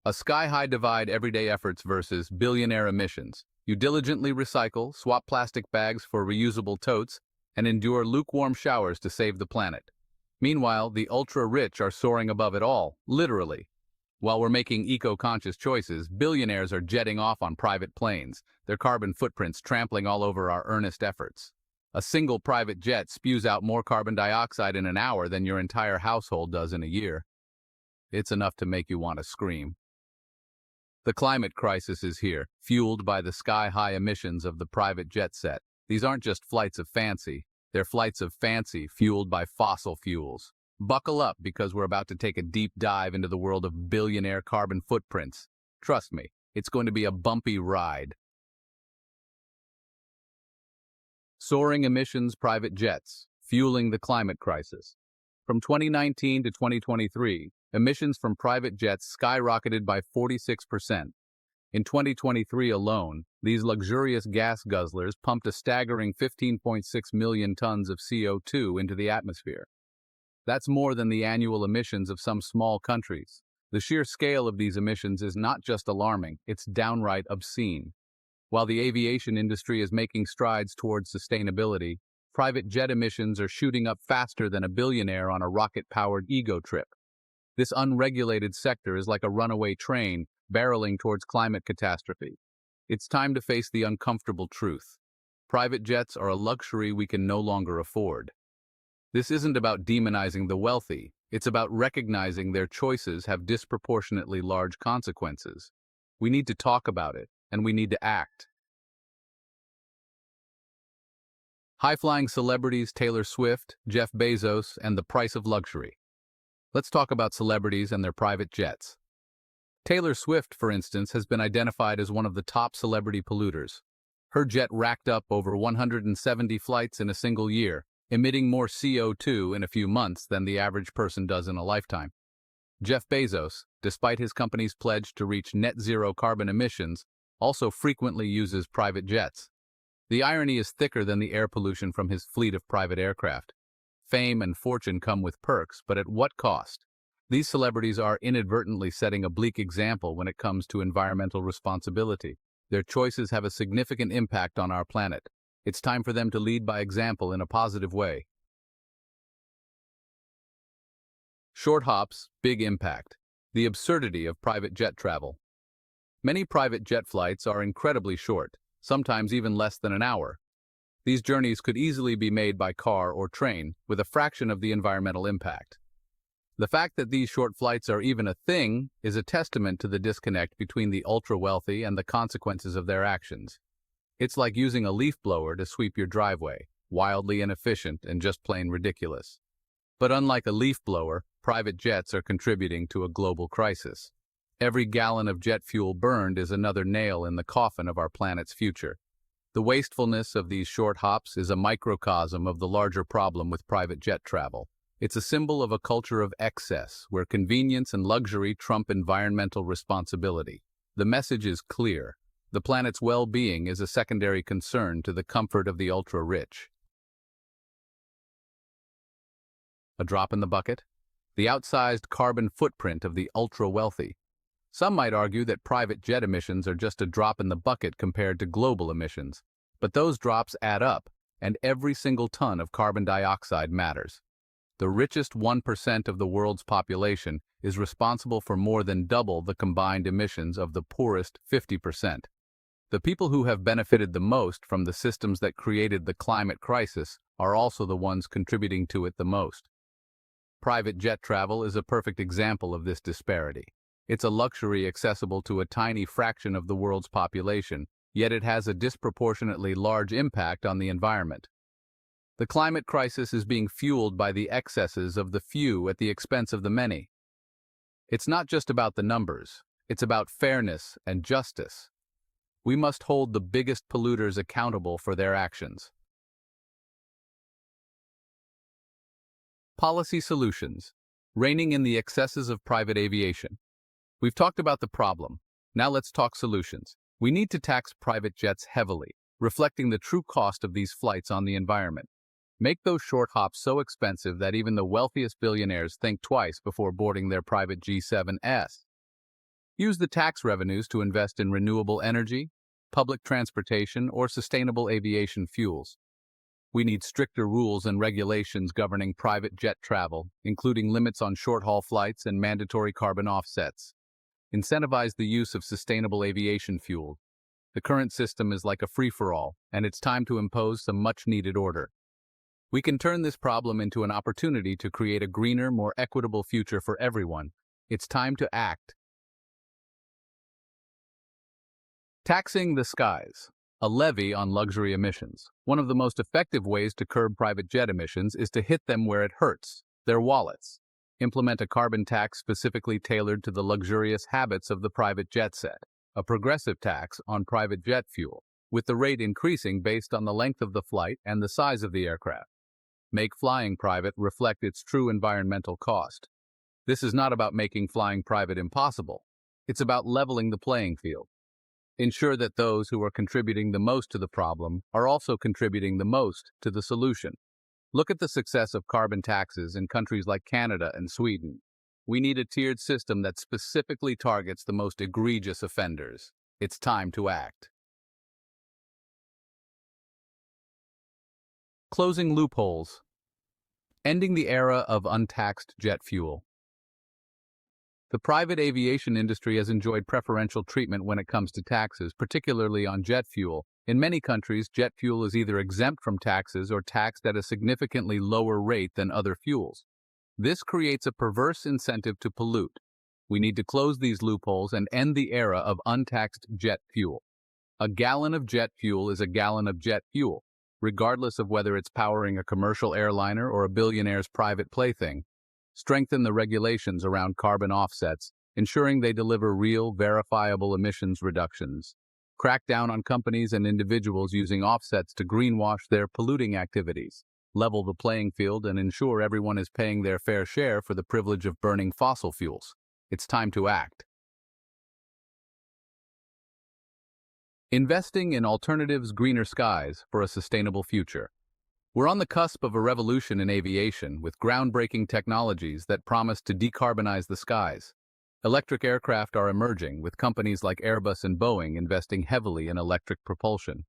A sky-high divide everyday efforts versus billionaire emissions. You diligently recycle, swap plastic bags for reusable totes, and endure lukewarm showers to save the planet. Meanwhile, the ultra-rich are soaring above it all, literally. While we're making eco-conscious choices, billionaires are jetting off on private planes, their carbon footprints trampling all over our earnest efforts. A single private jet spews out more carbon dioxide in an hour than your entire household does in a year. It's enough to make you want to scream. The climate crisis is here, fueled by the sky-high emissions of the private jet set. These aren't just flights of fancy, they're flights of fancy fueled by fossil fuels. Buckle up because we're about to take a deep dive into the world of billionaire carbon footprints. Trust me, it's going to be a bumpy ride. Soaring emissions private jets, fueling the climate crisis. From 2019 to 2023, emissions from private jets skyrocketed by 46%. In 2023 alone, these luxurious gas guzzlers pumped a staggering 15.6 million tons of CO2 into the atmosphere. That's more than the annual emissions of some small countries. The sheer scale of these emissions is not just alarming, it's downright obscene. While the aviation industry is making strides towards sustainability, private jet emissions are shooting up faster than a billionaire on a rocket-powered ego trip. This unregulated sector is like a runaway train barreling towards climate catastrophe. It's time to face the uncomfortable truth. Private jets are a luxury we can no longer afford. This isn't about demonizing the wealthy, it's about recognizing their choices have disproportionately large consequences. We need to talk about it, and we need to act. High-flying celebrities Taylor Swift, Jeff Bezos, and the price of luxury. Let's talk about celebrities and their private jets. Taylor Swift, for instance, has been identified as one of the top celebrity polluters. Her jet racked up over 170 flights in a single year, emitting more CO2 in a few months than the average person does in a lifetime. Jeff Bezos, despite his company's pledge to reach net zero carbon emissions, also frequently uses private jets. The irony is thicker than the air pollution from his fleet of private aircraft. Fame and fortune come with perks, but at what cost? These celebrities are inadvertently setting a bleak example when it comes to environmental responsibility. Their choices have a significant impact on our planet. It's time for them to lead by example in a positive way. Short hops, big impact. The absurdity of private jet travel. Many private jet flights are incredibly short, sometimes even less than an hour. These journeys could easily be made by car or train, with a fraction of the environmental impact. The fact that these short flights are even a thing is a testament to the disconnect between the ultra-wealthy and the consequences of their actions. It's like using a leaf blower to sweep your driveway, wildly inefficient and just plain ridiculous. But unlike a leaf blower, private jets are contributing to a global crisis. Every gallon of jet fuel burned is another nail in the coffin of our planet's future. The wastefulness of these short hops is a microcosm of the larger problem with private jet travel. It's a symbol of a culture of excess, where convenience and luxury trump environmental responsibility. The message is clear. The planet's well-being is a secondary concern to the comfort of the ultra-rich. A drop in the bucket? The outsized carbon footprint of the ultra-wealthy. Some might argue that private jet emissions are just a drop in the bucket compared to global emissions. But those drops add up, and every single ton of carbon dioxide matters. The richest 1% of the world's population is responsible for more than double the combined emissions of the poorest 50%. The people who have benefited the most from the systems that created the climate crisis are also the ones contributing to it the most. Private jet travel is a perfect example of this disparity. It's a luxury accessible to a tiny fraction of the world's population, yet it has a disproportionately large impact on the environment. The climate crisis is being fueled by the excesses of the few at the expense of the many. It's not just about the numbers, it's about fairness and justice. We must hold the biggest polluters accountable for their actions. Policy solutions. Reining in the excesses of private aviation. We've talked about the problem. Now let's talk solutions. We need to tax private jets heavily, reflecting the true cost of these flights on the environment. Make those short hops so expensive that even the wealthiest billionaires think twice before boarding their private G7s. Use the tax revenues to invest in renewable energy, public transportation, or sustainable aviation fuels. We need stricter rules and regulations governing private jet travel, including limits on short-haul flights and mandatory carbon offsets. Incentivize the use of sustainable aviation fuel. The current system is like a free-for-all, and it's time to impose some much-needed order. We can turn this problem into an opportunity to create a greener, more equitable future for everyone. It's time to act. Taxing the skies. A levy on luxury emissions. One of the most effective ways to curb private jet emissions is to hit them where it hurts, their wallets. Implement a carbon tax specifically tailored to the luxurious habits of the private jet set. A progressive tax on private jet fuel, with the rate increasing based on the length of the flight and the size of the aircraft. Make flying private reflect its true environmental cost. This is not about making flying private impossible. It's about leveling the playing field. Ensure that those who are contributing the most to the problem are also contributing the most to the solution. Look at the success of carbon taxes in countries like Canada and Sweden. We need a tiered system that specifically targets the most egregious offenders. It's time to act. Closing loopholes. Ending the era of untaxed jet fuel. The private aviation industry has enjoyed preferential treatment when it comes to taxes, particularly on jet fuel. In many countries, jet fuel is either exempt from taxes or taxed at a significantly lower rate than other fuels. This creates a perverse incentive to pollute. We need to close these loopholes and end the era of untaxed jet fuel. A gallon of jet fuel is a gallon of jet fuel, regardless of whether it's powering a commercial airliner or a billionaire's private plaything. Strengthen the regulations around carbon offsets, ensuring they deliver real, verifiable emissions reductions. Crack down on companies and individuals using offsets to greenwash their polluting activities. Level the playing field and ensure everyone is paying their fair share for the privilege of burning fossil fuels. It's time to act. Investing in alternatives, greener skies for a sustainable future. We're on the cusp of a revolution in aviation with groundbreaking technologies that promise to decarbonize the skies. Electric aircraft are emerging, with companies like Airbus and Boeing investing heavily in electric propulsion.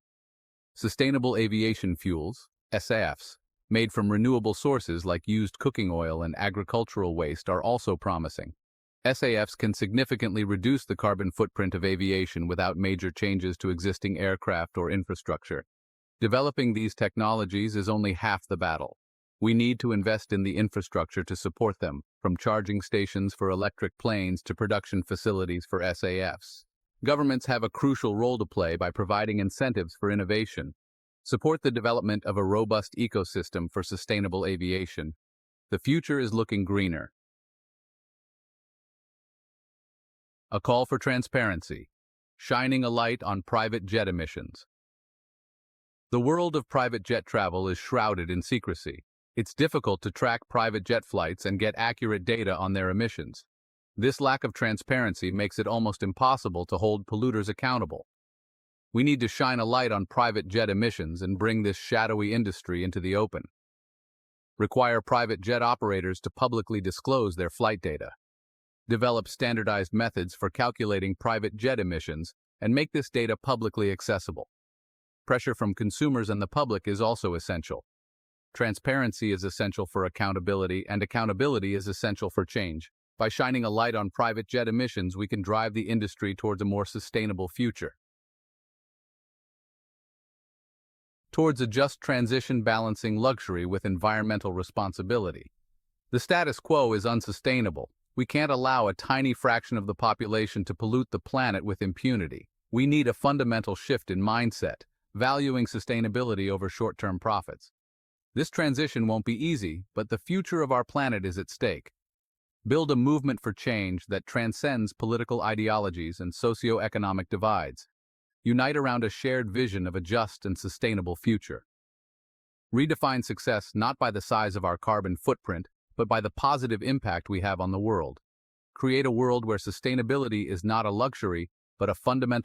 Sustainable aviation fuels, SAFs, made from renewable sources like used cooking oil and agricultural waste are also promising. SAFs can significantly reduce the carbon footprint of aviation without major changes to existing aircraft or infrastructure. Developing these technologies is only half the battle. We need to invest in the infrastructure to support them, from charging stations for electric planes to production facilities for SAFs. Governments have a crucial role to play by providing incentives for innovation. Support the development of a robust ecosystem for sustainable aviation. The future is looking greener. A call for transparency. Shining a light on private jet emissions. The world of private jet travel is shrouded in secrecy. It's difficult to track private jet flights and get accurate data on their emissions. This lack of transparency makes it almost impossible to hold polluters accountable. We need to shine a light on private jet emissions and bring this shadowy industry into the open. Require private jet operators to publicly disclose their flight data. Develop standardized methods for calculating private jet emissions and make this data publicly accessible. Pressure from consumers and the public is also essential. Transparency is essential for accountability, and accountability is essential for change. By shining a light on private jet emissions, we can drive the industry towards a more sustainable future. Towards a just transition balancing luxury with environmental responsibility. The status quo is unsustainable. We can't allow a tiny fraction of the population to pollute the planet with impunity. We need a fundamental shift in mindset, valuing sustainability over short-term profits. This transition won't be easy, but the future of our planet is at stake. Build a movement for change that transcends political ideologies and socio-economic divides. Unite around a shared vision of a just and sustainable future. Redefine success not by the size of our carbon footprint, but by the positive impact we have on the world. Create a world where sustainability is not a luxury, but a fundamental